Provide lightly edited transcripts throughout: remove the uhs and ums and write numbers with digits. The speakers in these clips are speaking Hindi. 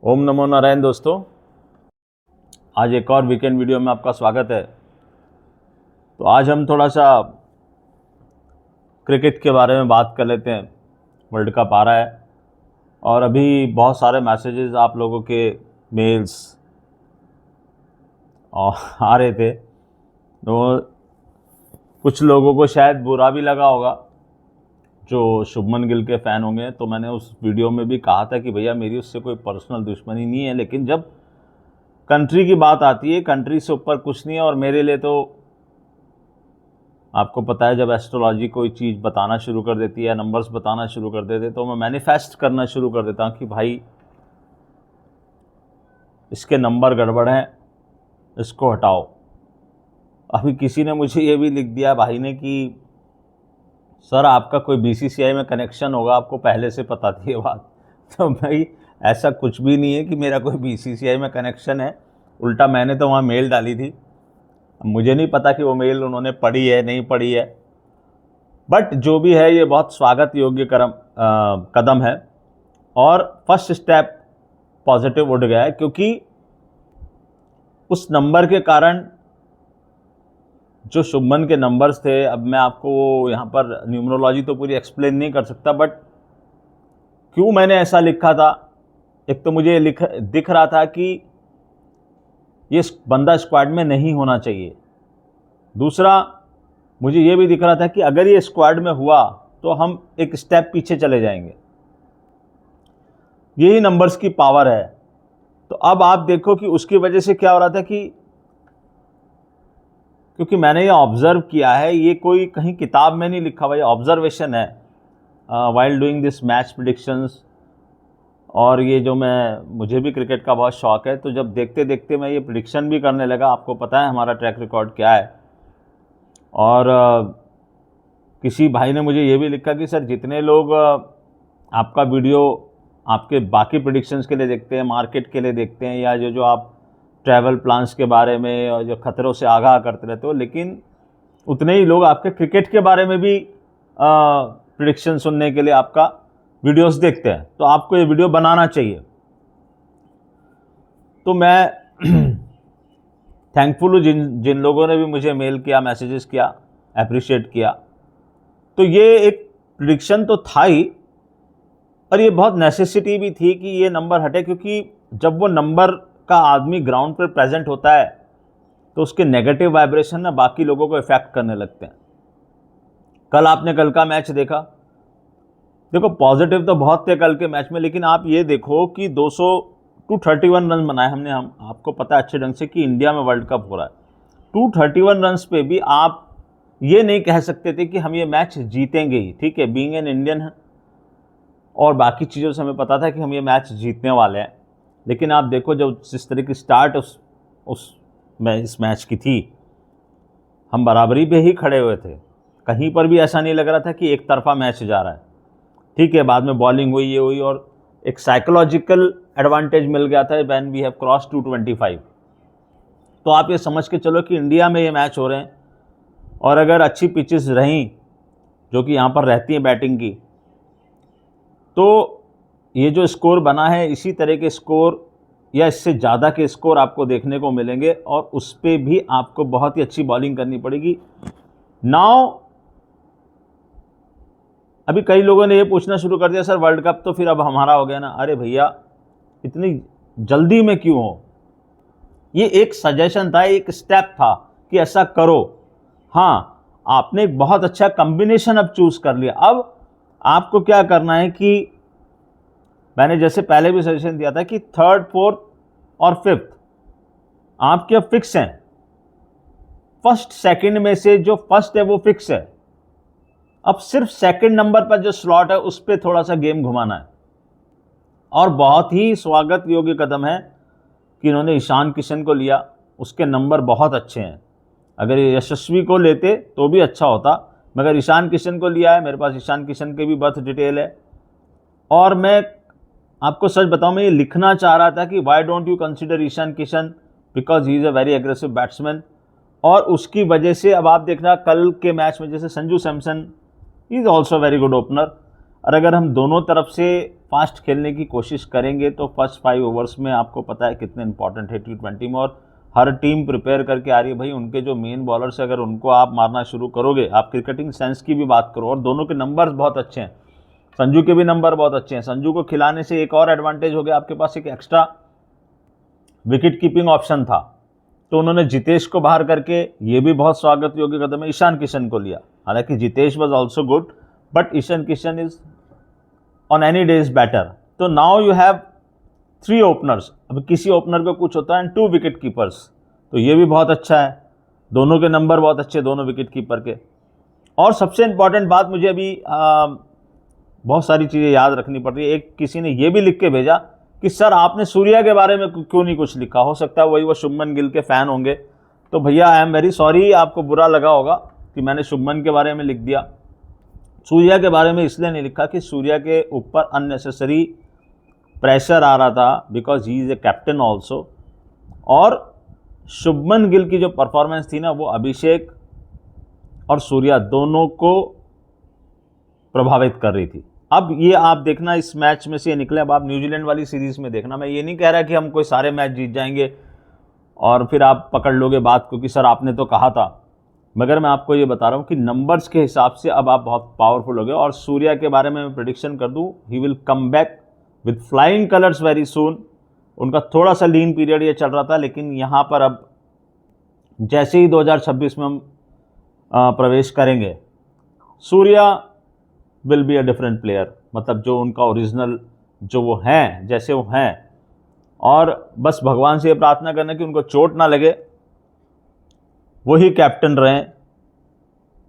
ओम नमो नारायण दोस्तों, आज एक और वीकेंड वीडियो में आपका स्वागत है। तो आज हम थोड़ा सा क्रिकेट के बारे में बात कर लेते हैं। वर्ल्ड कप आ रहा है और अभी बहुत सारे मैसेजेस आप लोगों के मेल्स आ रहे थे, तो कुछ लोगों को शायद बुरा भी लगा होगा जो शुभमन गिल के फ़ैन होंगे। तो मैंने उस वीडियो में भी कहा था कि भैया मेरी उससे कोई पर्सनल दुश्मनी नहीं है, लेकिन जब कंट्री की बात आती है, कंट्री से ऊपर कुछ नहीं है। और मेरे लिए तो आपको पता है, जब एस्ट्रोलॉजी कोई चीज़ बताना शुरू कर देती है, नंबर्स बताना शुरू कर देते, तो मैं मैनिफेस्ट करना शुरू कर देता हूँ कि भाई इसके नंबर गड़बड़ हैं, इसको हटाओ। अभी किसी ने मुझे ये भी लिख दिया भाई ने कि सर आपका कोई बीसीसीआई में कनेक्शन होगा, आपको पहले से पता थी ये बात। तो भाई ऐसा कुछ भी नहीं है कि मेरा कोई बीसीसीआई में कनेक्शन है। उल्टा मैंने तो वहाँ मेल डाली थी, मुझे नहीं पता कि वो मेल उन्होंने पढ़ी है नहीं पढ़ी है, बट जो भी है ये बहुत स्वागत योग्य कदम है और फर्स्ट स्टेप पॉजिटिव उठ गया है, क्योंकि उस नंबर के कारण जो शुभमन के नंबर्स थे, अब मैं आपको यहाँ पर न्यूमरोलॉजी तो पूरी एक्सप्लेन नहीं कर सकता, बट क्यों मैंने ऐसा लिखा था। एक तो मुझे दिख रहा था कि ये बंदा स्क्वाड में नहीं होना चाहिए। दूसरा मुझे ये भी दिख रहा था कि अगर ये स्क्वाड में हुआ तो हम एक स्टेप पीछे चले जाएंगे। यही नंबर्स की पावर है। तो अब आप देखो कि उसकी वजह से क्या हो रहा था कि क्योंकि मैंने ये ऑब्जर्व किया है, ये कोई कहीं किताब में नहीं लिखा हुआ, ये ऑब्जर्वेशन है while doing this match predictions. और ये जो मुझे भी क्रिकेट का बहुत शौक़ है, तो जब देखते देखते मैं ये प्रेडिक्शन भी करने लगा। आपको पता है हमारा ट्रैक रिकॉर्ड क्या है। और किसी भाई ने मुझे ये भी लिखा कि सर जितने लोग आपका वीडियो आपके बाकी प्रेडिक्शंस के लिए देखते हैं, मार्केट के लिए देखते हैं, या जो आप ट्रैवल प्लान्स के बारे में और जो खतरों से आगाह करते रहते हो, लेकिन उतने ही लोग आपके क्रिकेट के बारे में भी प्रेडिक्शन सुनने के लिए आपका वीडियोस देखते हैं। तो आपको ये वीडियो बनाना चाहिए। तो मैं थैंकफुल हूँ जिन लोगों ने भी मुझे मेल किया, मैसेजेस किया, अप्रिशिएट किया। तो ये एक प्रेडिक्शन तो था ही, और ये बहुत नेसेसिटी भी थी कि ये नंबर हटे, क्योंकि जब वो नंबर का आदमी ग्राउंड पर प्रेजेंट होता है तो उसके नेगेटिव वाइब्रेशन ना बाकी लोगों को इफेक्ट करने लगते हैं। कल आपने कल का मैच देखा, देखो पॉजिटिव तो बहुत थे कल के मैच में, लेकिन आप ये देखो कि 231 रन बनाए हमने। आपको पता है अच्छे ढंग से कि इंडिया में वर्ल्ड कप हो रहा है। 231 रन पे भी आप ये नहीं कह सकते थे कि हम ये मैच जीतेंगे ही। ठीक है, बीइंग एन इंडियन और बाकी चीज़ों से हमें पता था कि हम ये मैच जीतने वाले हैं, लेकिन आप देखो जब जिस तरह की स्टार्ट इस मैच की थी, हम बराबरी पे ही खड़े हुए थे। कहीं पर भी ऐसा नहीं लग रहा था कि एक तरफा मैच जा रहा है। ठीक है, बाद में बॉलिंग हुई, ये हुई, और एक साइकोलॉजिकल एडवांटेज मिल गया था व्हेन वी हैव क्रॉस 225। तो आप ये समझ के चलो कि इंडिया में ये मैच हो रहे हैं, और अगर अच्छी पिचेस रहीं जो कि यहाँ पर रहती हैं बैटिंग की, तो ये जो स्कोर बना है इसी तरह के स्कोर या इससे ज़्यादा के स्कोर आपको देखने को मिलेंगे, और उस पर भी आपको बहुत ही अच्छी बॉलिंग करनी पड़ेगी। नाउ अभी कई लोगों ने ये पूछना शुरू कर दिया, सर वर्ल्ड कप तो फिर अब हमारा हो गया ना। अरे भैया इतनी जल्दी में क्यों हो? ये एक सजेशन था, एक स्टेप था कि ऐसा करो। हाँ, आपने एक बहुत अच्छा कॉम्बिनेशन अब चूज कर लिया। अब आपको क्या करना है कि मैंने जैसे पहले भी सजेशन दिया था कि थर्ड, फोर्थ और फिफ्थ आपके अब फिक्स हैं। फर्स्ट सेकंड में से जो फर्स्ट है वो फिक्स है। अब सिर्फ सेकंड नंबर पर जो स्लॉट है उस पर थोड़ा सा गेम घुमाना है। और बहुत ही स्वागत योग्य कदम है कि इन्होंने ईशान किशन को लिया, उसके नंबर बहुत अच्छे हैं। अगर ये यशस्वी को लेते तो भी अच्छा होता, मगर ईशान किशन को लिया है। मेरे पास ईशान किशन के भी बर्थ डिटेल है, और मैं आपको सच बताऊं, मैं ये लिखना चाह रहा था कि why don't you consider Ishan Kishan because he is a very aggressive batsman. और उसकी वजह से अब आप देखना कल के मैच में जैसे Sanju Samson he is also very good opener, और अगर हम दोनों तरफ से फास्ट खेलने की कोशिश करेंगे तो फर्स्ट 5 ओवर्स में आपको पता है कितने इंपॉर्टेंट है T20 में, और हर टीम प्रिपेयर करके आ रही है भाई। उनके जो मेन बॉलर्स है, अगर उनको आप मारना शुरू करोगे, आप क्रिकेटिंग सेंस की भी बात करो, और दोनों के नंबर्स बहुत अच्छे हैं, संजू के भी नंबर बहुत अच्छे हैं। संजू को खिलाने से एक और एडवांटेज हो गया, आपके पास एक एक्स्ट्रा विकेट कीपिंग ऑप्शन था, तो उन्होंने जितेश को बाहर करके, ये भी बहुत स्वागत योग्य कदम है, ईशान किशन को लिया। हालांकि Jitesh was also good, but Ishan Kishan is on any days better. तो नाउ यू हैव 3 ओपनर्स, अब किसी ओपनर को कुछ होता है, एंड 2 विकेट कीपर्स, तो ये भी बहुत अच्छा है। दोनों के नंबर बहुत अच्छे, दोनों विकेट कीपर के। और सबसे इंपॉर्टेंट बात मुझे अभी बहुत सारी चीज़ें याद रखनी पड़ रही है। एक किसी ने ये भी लिख के भेजा कि सर आपने सूर्या के बारे में क्यों नहीं कुछ लिखा, हो सकता है वही वो शुभमन गिल के फ़ैन होंगे। तो भैया आई एम वेरी सॉरी, आपको बुरा लगा होगा कि मैंने शुभमन के बारे में लिख दिया। सूर्या के बारे में इसलिए नहीं लिखा कि सूर्या के ऊपर अननेसेसरी प्रेशर आ रहा था, because he is a captain also, और शुभमन गिल की जो परफॉर्मेंस थी ना, वो अभिषेक और सूर्या दोनों को प्रभावित कर रही थी। अब ये आप देखना, इस मैच में से ये निकले, अब आप न्यूजीलैंड वाली सीरीज़ में देखना। मैं ये नहीं कह रहा कि हम कोई सारे मैच जीत जाएंगे और फिर आप पकड़ लोगे बात को कि सर आपने तो कहा था, मगर मैं आपको ये बता रहा हूँ कि नंबर्स के हिसाब से अब आप बहुत पावरफुल हो गए। और सूर्या के बारे में मैं प्रेडिक्शन कर दूँ, he will come back with flying colours very soon. उनका थोड़ा सा लीन पीरियड ये चल रहा था, लेकिन यहाँ पर अब जैसे ही 2026 में हम प्रवेश करेंगे, Surya will be a different player, मतलब जो उनका ओरिजिनल जो वो हैं, जैसे वो हैं। और बस भगवान से ये प्रार्थना करना कि उनको चोट ना लगे, वही कैप्टन रहें,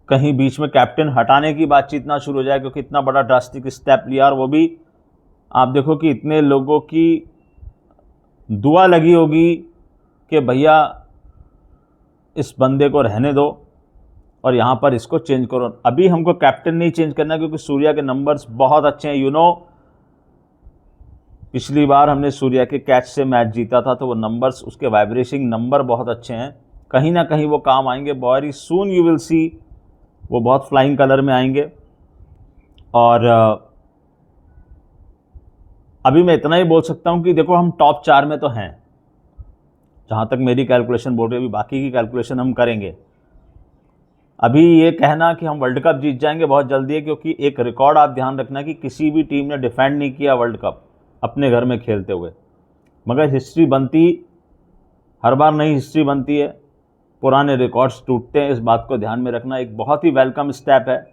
कहीं बीच में कैप्टन हटाने की बातचीत ना शुरू हो जाए, क्योंकि इतना बड़ा ड्रास्टिक स्टेप लिया, और वो भी आप देखो कि इतने लोगों की दुआ लगी होगी कि भैया इस बंदे को रहने दो और यहाँ पर इसको चेंज करो। अभी हमको कैप्टन नहीं चेंज करना, क्योंकि सूर्या के नंबर्स बहुत अच्छे हैं। यू नो, पिछली बार हमने सूर्या के कैच से मैच जीता था, तो वो नंबर्स, उसके वाइब्रेटिंग नंबर बहुत अच्छे हैं, कहीं ना कहीं वो काम आएंगे। Very soon you will see, वो बहुत फ्लाइंग कलर में आएंगे। और अभी मैं इतना ही बोल सकता हूँ कि देखो हम टॉप 4 में तो हैं, जहाँ तक मेरी कैलकुलेशन बोल रही है। अभी बाकी की कैलकुलेशन हम करेंगे। अभी ये कहना कि हम वर्ल्ड कप जीत जाएंगे बहुत जल्दी है, क्योंकि एक रिकॉर्ड आप ध्यान रखना कि किसी भी टीम ने डिफेंड नहीं किया वर्ल्ड कप अपने घर में खेलते हुए, मगर हिस्ट्री बनती, हर बार नई हिस्ट्री बनती है, पुराने रिकॉर्ड्स टूटते हैं। इस बात को ध्यान में रखना, एक बहुत ही वेलकम स्टेप है।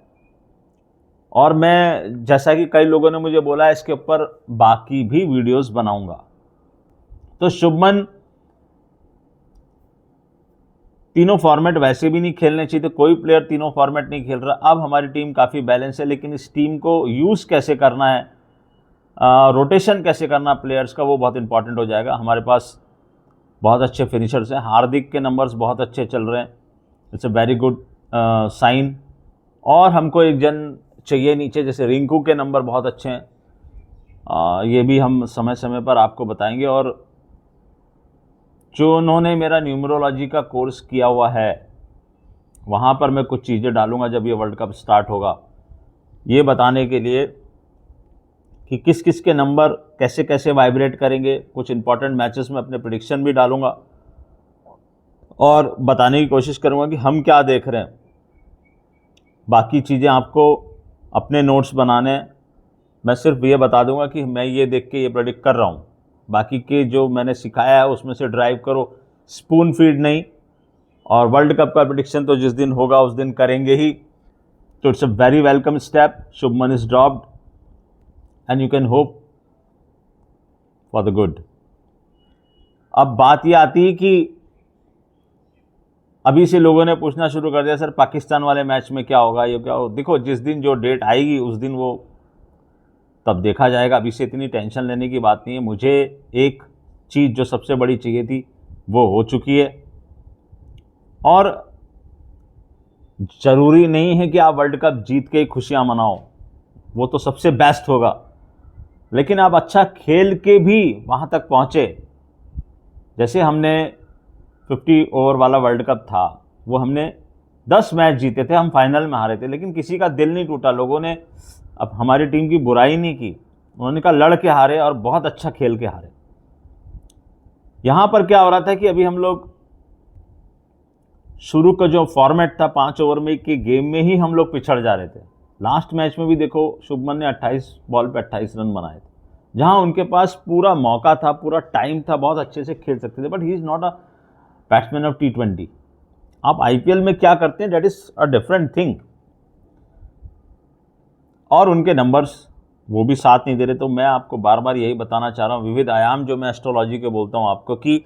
और मैं, जैसा कि कई लोगों ने मुझे बोला, इसके ऊपर बाकी भी वीडियोस बनाऊंगा। तो शुभमन तीनों फॉर्मेट वैसे भी नहीं खेलने चाहिए, तो कोई प्लेयर तीनों फॉर्मेट नहीं खेल रहा। अब हमारी टीम काफ़ी बैलेंस है, लेकिन इस टीम को यूज़ कैसे करना है, रोटेशन कैसे करना प्लेयर्स का, वो बहुत इंपॉर्टेंट हो जाएगा। हमारे पास बहुत अच्छे फिनिशर्स हैं, हार्दिक के नंबर्स बहुत अच्छे चल रहे हैं, it's a very good sign. और हमको एक जन चाहिए नीचे, जैसे रिंकू के नंबर बहुत अच्छे हैं, ये भी हम समय समय पर आपको बताएंगे। और जो उन्होंने मेरा न्यूमरोलॉजी का कोर्स किया हुआ है, वहाँ पर मैं कुछ चीज़ें डालूंगा जब ये वर्ल्ड कप स्टार्ट होगा, ये बताने के लिए कि किस किस के नंबर कैसे कैसे वाइब्रेट करेंगे। कुछ इंपॉर्टेंट मैचेस में अपने प्रेडिक्शन भी डालूंगा और बताने की कोशिश करूंगा कि हम क्या देख रहे हैं। बाकी चीज़ें आपको अपने नोट्स बनाने, मैं सिर्फ ये बता दूंगा कि मैं ये देख के ये प्रेडिक्ट कर रहा हूँ। बाकी के जो मैंने सिखाया है उसमें से ड्राइव करो, स्पून फीड नहीं। और वर्ल्ड कप का प्रेडिक्शन तो जिस दिन होगा उस दिन करेंगे ही। तो it's a very welcome step. Shubman is dropped and you can hope for the good. अब बात ये आती है कि अभी से लोगों ने पूछना शुरू कर दिया, सर पाकिस्तान वाले मैच में क्या होगा, ये क्या होगा। देखो, जिस दिन जो डेट आएगी उस दिन वो तब देखा जाएगा। अभी से इतनी टेंशन लेने की बात नहीं है। मुझे एक चीज़ जो सबसे बड़ी चाहिए थी वो हो चुकी है, और ज़रूरी नहीं है कि आप वर्ल्ड कप जीत के ही खुशियाँ मनाओ, वो तो सबसे बेस्ट होगा, लेकिन आप अच्छा खेल के भी वहाँ तक पहुँचे। जैसे हमने 50 ओवर वाला वर्ल्ड कप था, वो हमने 10 मैच जीते थे, हम फाइनल में हारे थे, लेकिन किसी का दिल नहीं टूटा। लोगों ने अब हमारी टीम की बुराई नहीं की, उन्होंने कहा लड़ के हारे और बहुत अच्छा खेल के हारे। यहां पर क्या हो रहा था कि अभी हम लोग शुरू का जो फॉर्मेट था 5 ओवर में के गेम में ही हम लोग पिछड़ जा रहे थे। लास्ट मैच में भी देखो शुभमन ने 28 बॉल पे 28 रन बनाए थे, जहां उनके पास पूरा मौका था, पूरा टाइम था, बहुत अच्छे से खेल सकते थे, but he is not a batsman of T20। आप आईपीएल में क्या करते हैं, that is a different thing. और उनके नंबर्स वो भी साथ नहीं दे रहे। तो मैं आपको बार बार यही बताना चाह रहा हूँ, विविध आयाम जो मैं एस्ट्रोलॉजी के बोलता हूँ आपको, कि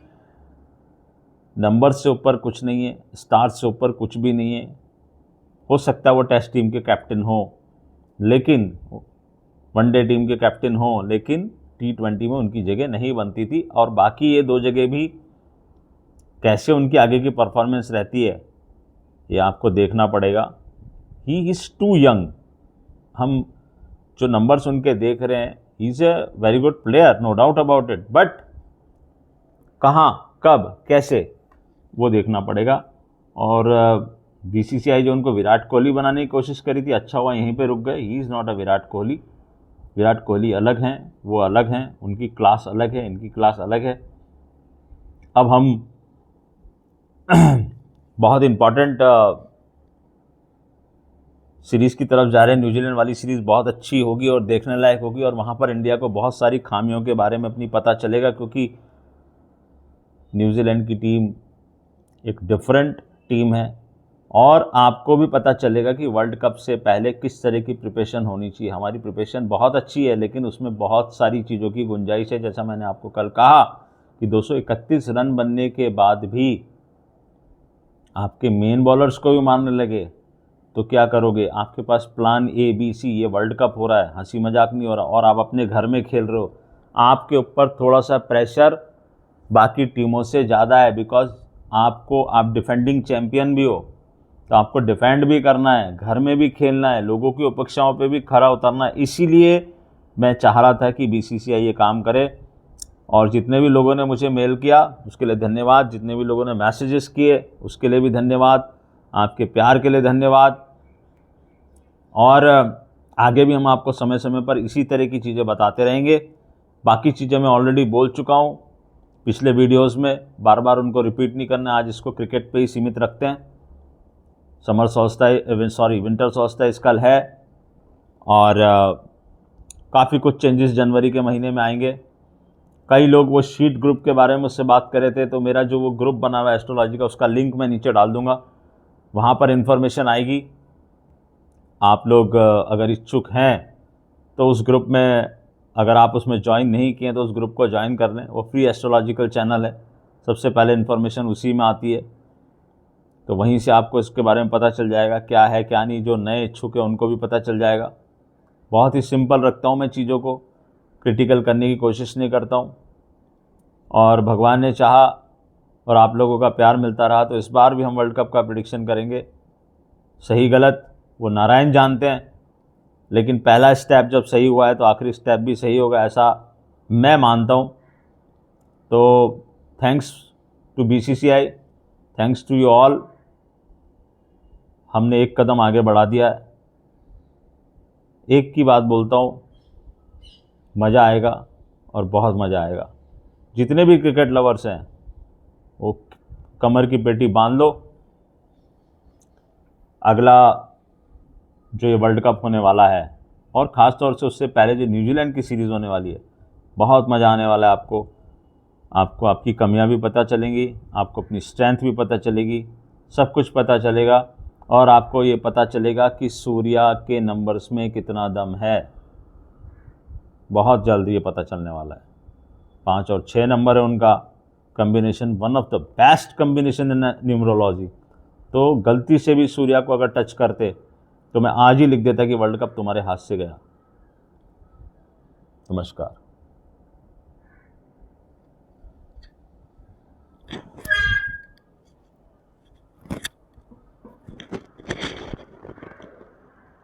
नंबर से ऊपर कुछ नहीं है, स्टार से ऊपर कुछ भी नहीं है। हो सकता है वो टेस्ट टीम के कैप्टन हो, लेकिन वनडे टीम के कैप्टन हो, लेकिन T20 में उनकी जगह नहीं बनती थी। और बाकी ये 2 जगह भी कैसे उनकी आगे की परफॉर्मेंस रहती है ये आपको देखना पड़ेगा। He is too young. हम जो नंबर्स उनके देख रहे हैं, he is a very good player, no doubt about it, but कहाँ, कब, कैसे, वो देखना पड़ेगा। और BCCI जो उनको विराट कोहली बनाने की कोशिश करी थी, अच्छा हुआ यहीं पे रुक गए। He is not a Virat Kohli. Virat Kohli अलग हैं, वो अलग हैं, उनकी क्लास अलग है, इनकी क्लास अलग है। अब हम बहुत इम्पॉर्टेंट सीरीज़ की तरफ जा रहे हैं। न्यूजीलैंड वाली सीरीज़ बहुत अच्छी होगी और देखने लायक होगी, और वहाँ पर इंडिया को बहुत सारी खामियों के बारे में अपनी पता चलेगा, क्योंकि न्यूजीलैंड की टीम एक डिफरेंट टीम है। और आपको भी पता चलेगा कि वर्ल्ड कप से पहले किस तरह की प्रिपरेशन होनी चाहिए। हमारी प्रिपरेशन बहुत अच्छी है, लेकिन उसमें बहुत सारी चीज़ों की गुंजाइश है। जैसा मैंने आपको कल कहा कि 231 रन बनने के बाद भी आपके मेन बॉलर्स को भी मारने लगे तो क्या करोगे? आपके पास प्लान A B C, ये वर्ल्ड कप हो रहा है, हंसी मजाक नहीं हो रहा, और आप अपने घर में खेल रहे हो। आपके ऊपर थोड़ा सा प्रेशर बाकी टीमों से ज़्यादा है, बिकॉज आप डिफेंडिंग चैंपियन भी हो, तो आपको डिफेंड भी करना है, घर में भी खेलना है, लोगों की अपेक्षाओं पे भी खरा उतरना है। इसीलिए मैं चाह रहा था कि BCCI ये काम करे। और जितने भी लोगों ने मुझे मेल किया उसके लिए धन्यवाद, जितने भी लोगों ने मैसेजेस किए उसके लिए भी धन्यवाद, आपके प्यार के लिए धन्यवाद। और आगे भी हम आपको समय समय पर इसी तरह की चीज़ें बताते रहेंगे। बाकी चीज़ें मैं ऑलरेडी बोल चुका हूँ पिछले वीडियोस में, बार बार उनको रिपीट नहीं करना। आज इसको क्रिकेट पे ही सीमित रखते हैं। विंटर सॉल्स्टिस कल है, और काफ़ी कुछ चेंजेस जनवरी के महीने में आएंगे। कई लोग वो शीट ग्रुप के बारे में मुझसे बात कर रहे थे, तो मेरा जो वो ग्रुप बना हुआ है एस्ट्रोलॉजी का, उसका लिंक मैं नीचे डाल दूंगा, वहाँ पर इन्फॉर्मेशन आएगी। आप लोग अगर इच्छुक हैं तो उस ग्रुप में, अगर आप उसमें ज्वाइन नहीं किए तो उस ग्रुप को ज्वाइन कर लें। वो फ्री एस्ट्रोलॉजिकल चैनल है, सबसे पहले इन्फॉर्मेशन उसी में आती है, तो वहीं से आपको इसके बारे में पता चल जाएगा क्या है क्या नहीं। जो नए इच्छुक हैं उनको भी पता चल जाएगा। बहुत ही सिंपल रखता हूँ मैं चीज़ों को, क्रिटिकल करने की कोशिश नहीं करता हूँ। और भगवान ने चाहा और आप लोगों का प्यार मिलता रहा तो इस बार भी हम वर्ल्ड कप का प्रेडिक्शन करेंगे। सही गलत वो नारायण जानते हैं, लेकिन पहला स्टेप जब सही हुआ है तो आखिरी स्टेप भी सही होगा, ऐसा मैं मानता हूँ। तो thanks to BCCI, thanks to you all. हमने एक कदम आगे बढ़ा दिया है। एक की बात बोलता हूँ, मज़ा आएगा और बहुत मज़ा आएगा। जितने भी क्रिकेट लवर्स हैं वो कमर की पेटी बांध लो। अगला जो ये वर्ल्ड कप होने वाला है, और ख़ास तौर से उससे पहले जो न्यूजीलैंड की सीरीज़ होने वाली है, बहुत मज़ा आने वाला है। आपको आपकी कमियां भी पता चलेंगी, आपको अपनी स्ट्रेंथ भी पता चलेगी, सब कुछ पता चलेगा। और आपको ये पता चलेगा कि सूर्या के नंबर्स में कितना दम है। बहुत जल्द ये पता चलने वाला है। 5 और 6 नंबर है उनका combination, one of the best combination in numerology. तो गलती से भी सूर्या को अगर टच करते तो मैं आज ही लिख देता कि वर्ल्ड कप तुम्हारे हाथ से गया। नमस्कार।